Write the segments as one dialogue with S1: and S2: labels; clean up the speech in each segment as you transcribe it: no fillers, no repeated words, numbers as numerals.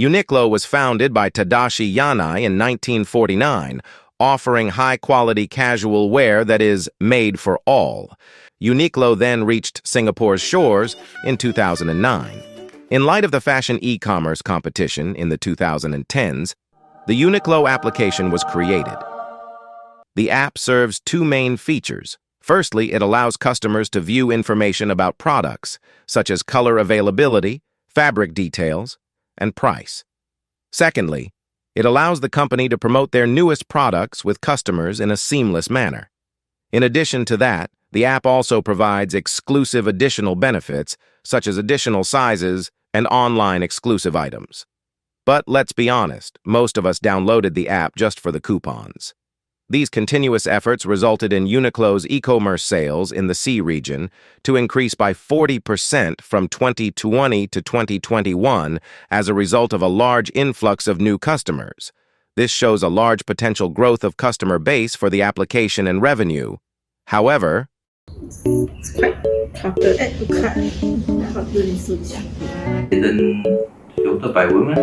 S1: Uniqlo was founded by Tadashi Yanai in 1949, offering high-quality casual wear that is made for all. Uniqlo then reached Singapore's shores in 2009. In light of the fashion e-commerce competition in the 2010s, the Uniqlo application was created. The app serves two main features. Firstly, it allows customers to view information about products, such as color availability, fabric details, and price. Secondly, it allows the company to promote their newest products with customers in a seamless manner. In addition to that, the app also provides exclusive additional benefits, such as additional sizes and online exclusive items. But let's be honest, most of us downloaded the app just for the coupons. These continuous efforts resulted in Uniqlo's e-commerce sales in the C region to increase by 40% from 2020 to 2021 as a result of a large influx of new customers. This shows a large potential growth of customer base for the application and revenue. However,
S2: it's quite hard to add to cart. Hard to research.
S3: Didn't filter by women?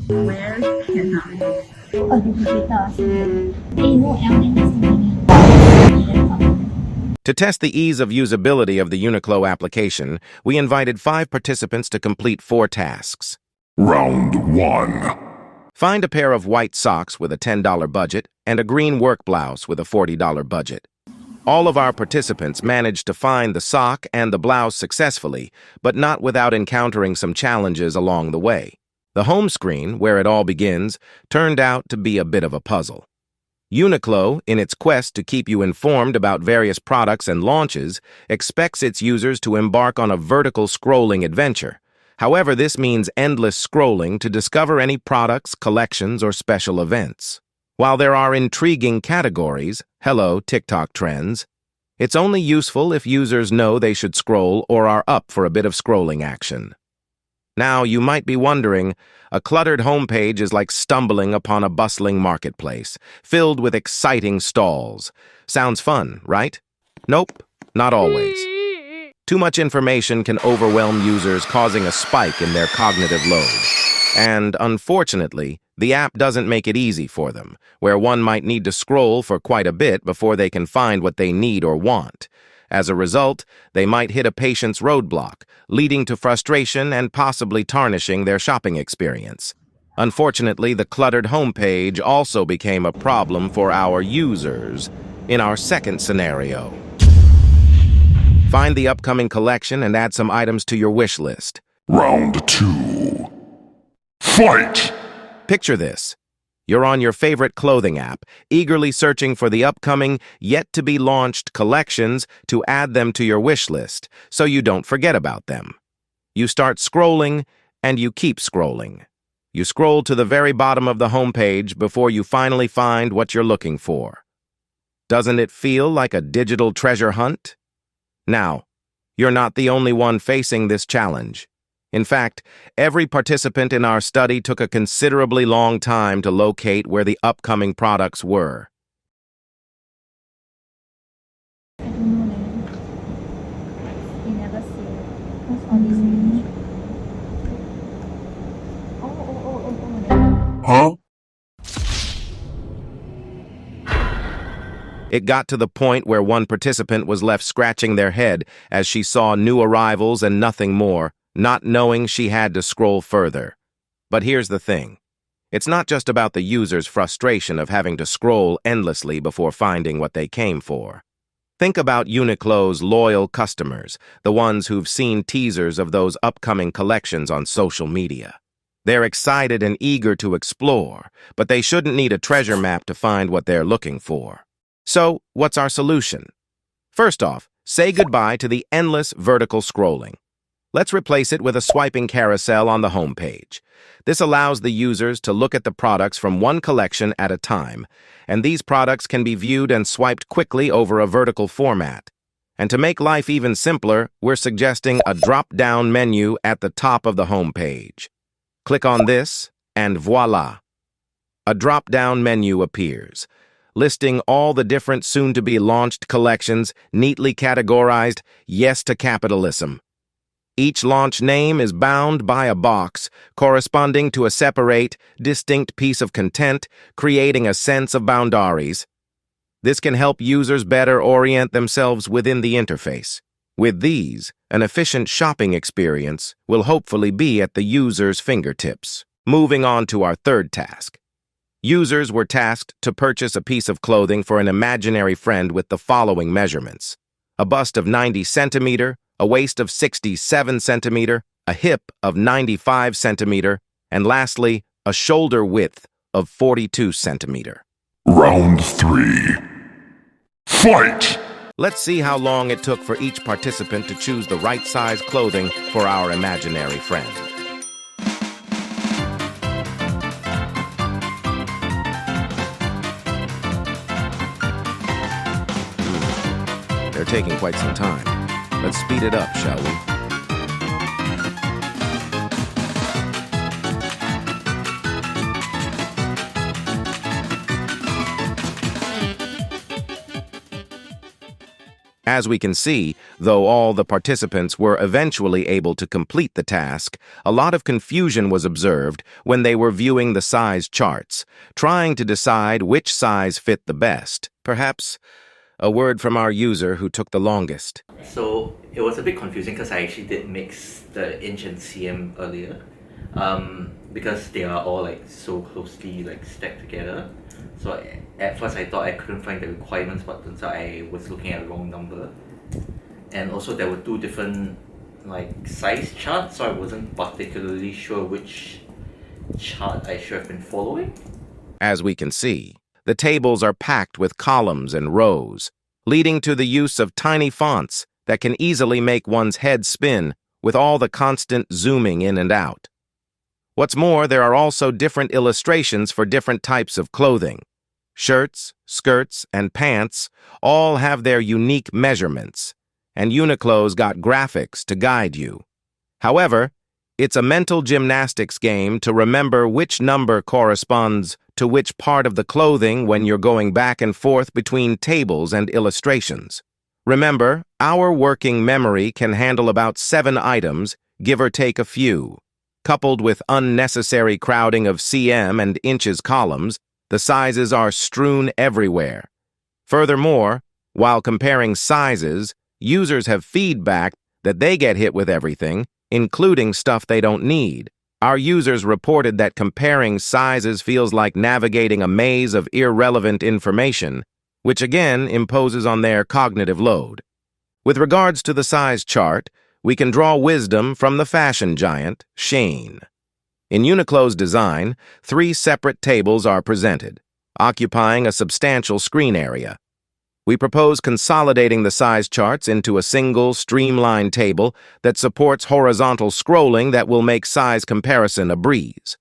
S2: Where can I?
S1: to test the ease of usability of the Uniqlo application, we invited 5 participants to complete 4 tasks.
S4: Round 1.
S1: Find a pair of white socks with a $10 budget and a green work blouse with a $40 budget. All of our participants managed to find the sock and the blouse successfully, but not without encountering some challenges along the way. The home screen, where it all begins, turned out to be a bit of a puzzle. Uniqlo, in its quest to keep you informed about various products and launches, expects its users to embark on a vertical scrolling adventure. However, this means endless scrolling to discover any products, collections, or special events. While there are intriguing categories, hello, TikTok trends, it's only useful if users know they should scroll or are up for a bit of scrolling action. Now, you might be wondering, a cluttered homepage is like stumbling upon a bustling marketplace, filled with exciting stalls. Sounds fun, right? Nope, not always. Too much information can overwhelm users, causing a spike in their cognitive load. And, unfortunately, the app doesn't make it easy for them, where one might need to scroll for quite a bit before they can find what they need or want. As a result, they might hit a patient's roadblock, leading to frustration and possibly tarnishing their shopping experience. Unfortunately, the cluttered homepage also became a problem for our users in our second scenario. Find the upcoming collection and add some items to your wish list.
S4: Round 2. Fight!
S1: Picture this. You're on your favorite clothing app, eagerly searching for the upcoming, yet-to-be-launched collections to add them to your wish list, so you don't forget about them. You start scrolling, and you keep scrolling. You scroll to the very bottom of the homepage before you finally find what you're looking for. Doesn't it feel like a digital treasure hunt? Now, you're not the only one facing this challenge. In fact, every participant in our study took a considerably long time to locate where the upcoming products were.
S4: Huh?
S1: It got to the point where one participant was left scratching their head as she saw new arrivals and nothing more, not knowing she had to scroll further. But here's the thing. It's not just about the user's frustration of having to scroll endlessly before finding what they came for. Think about Uniqlo's loyal customers, the ones who've seen teasers of those upcoming collections on social media. They're excited and eager to explore, but they shouldn't need a treasure map to find what they're looking for. So, what's our solution? First off, say goodbye to the endless vertical scrolling. Let's replace it with a swiping carousel on the home page. This allows the users to look at the products from one collection at a time, and these products can be viewed and swiped quickly over a vertical format. And to make life even simpler, we're suggesting a drop-down menu at the top of the home page. Click on this, and voila! A drop-down menu appears, listing all the different soon-to-be-launched collections, neatly categorized, yes to capitalism. Each launch name is bound by a box corresponding to a separate, distinct piece of content, creating a sense of boundaries. This can help users better orient themselves within the interface. With these, an efficient shopping experience will hopefully be at the user's fingertips. Moving on to our third task. Users were tasked to purchase a piece of clothing for an imaginary friend with the following measurements: a bust of 90 centimeter, a waist of 67 centimeter, a hip of 95 centimeter, and lastly, a shoulder width of 42 centimeter.
S4: Round 3. Fight!
S1: Let's see how long it took for each participant to choose the right size clothing for our imaginary friend. They're taking quite some time. Let's speed it up, shall we? As we can see, though all the participants were eventually able to complete the task, a lot of confusion was observed when they were viewing the size charts, trying to decide which size fit the best. Perhaps a word from our user who took the longest.
S3: So it was a bit confusing because I actually did mix the inch and cm earlier, because they are all like so closely like stacked together. So at first I thought I couldn't find the requirements, but turns out I was looking at the wrong number. And also there were two different like size charts, so I wasn't particularly sure which chart I should have been following.
S1: As we can see, the tables are packed with columns and rows, leading to the use of tiny fonts that can easily make one's head spin with all the constant zooming in and out. What's more, there are also different illustrations for different types of clothing. Shirts, skirts, and pants all have their unique measurements, and Uniqlo's got graphics to guide you. However, it's a mental gymnastics game to remember which number corresponds to which part of the clothing when you're going back and forth between tables and illustrations. Remember, our working memory can handle about 7 items, give or take a few. Coupled with unnecessary crowding of cm and inches columns, the sizes are strewn everywhere. Furthermore, while comparing sizes, users have feedback that they get hit with everything, including stuff they don't need. Our users reported that comparing sizes feels like navigating a maze of irrelevant information, which again imposes on their cognitive load. With regards to the size chart, we can draw wisdom from the fashion giant, Shein. In Uniqlo's design, 3 separate tables are presented, occupying a substantial screen area. We propose consolidating the size charts into a single, streamlined table that supports horizontal scrolling that will make size comparison a breeze.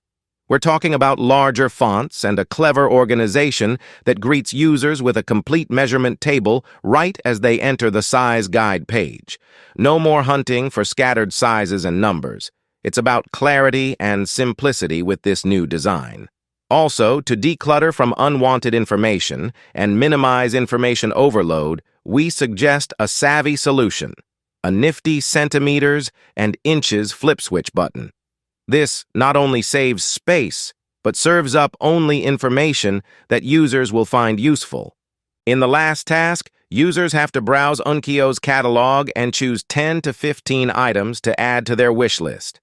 S1: We're talking about larger fonts and a clever organization that greets users with a complete measurement table right as they enter the size guide page. No more hunting for scattered sizes and numbers. It's about clarity and simplicity with this new design. Also, to declutter from unwanted information and minimize information overload, we suggest a savvy solution, a nifty centimeters and inches flip switch button. This not only saves space, but serves up only information that users will find useful. In the last task, users have to browse Unkyo's catalog and choose 10 to 15 items to add to their wish list.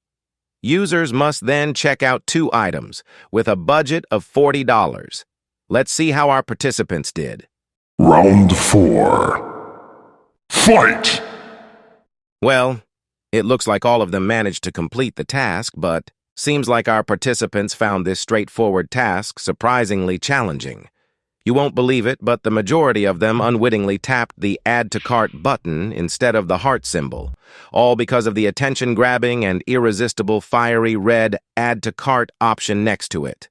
S1: Users must then check out 2 items with a budget of $40. Let's see how our participants did.
S4: Round 4. Fight!
S1: Well, it looks like all of them managed to complete the task, but seems like our participants found this straightforward task surprisingly challenging. You won't believe it, but the majority of them unwittingly tapped the Add to Cart button instead of the heart symbol, all because of the attention-grabbing and irresistible fiery red Add to Cart option next to it.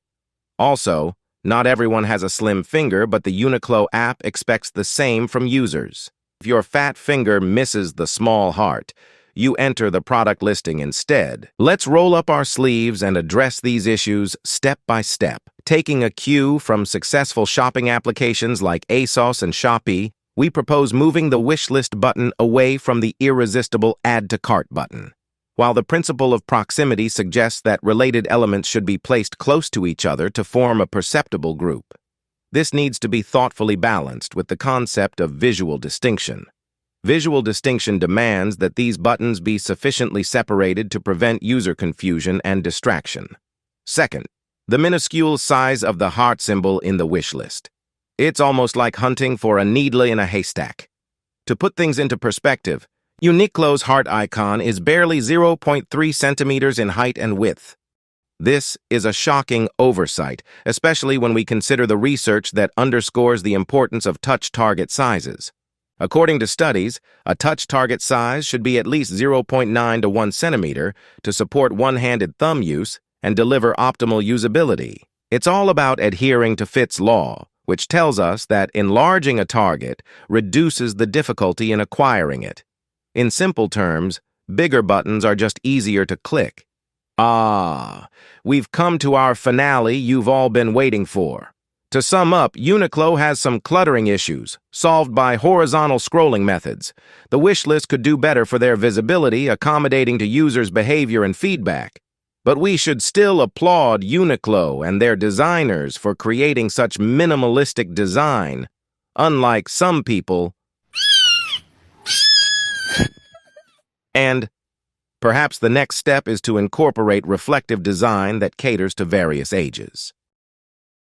S1: Also, not everyone has a slim finger, but the Uniqlo app expects the same from users. If your fat finger misses the small heart, you enter the product listing instead. Let's roll up our sleeves and address these issues step by step. Taking a cue from successful shopping applications like ASOS and Shopee, we propose moving the wish list button away from the irresistible Add to Cart button. While the principle of proximity suggests that related elements should be placed close to each other to form a perceptible group, this needs to be thoughtfully balanced with the concept of visual distinction. Visual distinction demands that these buttons be sufficiently separated to prevent user confusion and distraction. Second, the minuscule size of the heart symbol in the wish list. It's almost like hunting for a needle in a haystack. To put things into perspective, Uniqlo's heart icon is barely 0.3 centimeters in height and width. This is a shocking oversight, especially when we consider the research that underscores the importance of touch target sizes. According to studies, a touch target size should be at least 0.9 to 1 centimeter to support one-handed thumb use and deliver optimal usability. It's all about adhering to Fitts' law, which tells us that enlarging a target reduces the difficulty in acquiring it. In simple terms, bigger buttons are just easier to click. Ah, we've come to our finale you've all been waiting for. To sum up, Uniqlo has some cluttering issues, solved by horizontal scrolling methods. The wish list could do better for their visibility, accommodating to users' behavior and feedback. But we should still applaud Uniqlo and their designers for creating such minimalistic design, unlike some people. And perhaps the next step is to incorporate reflective design that caters to various ages.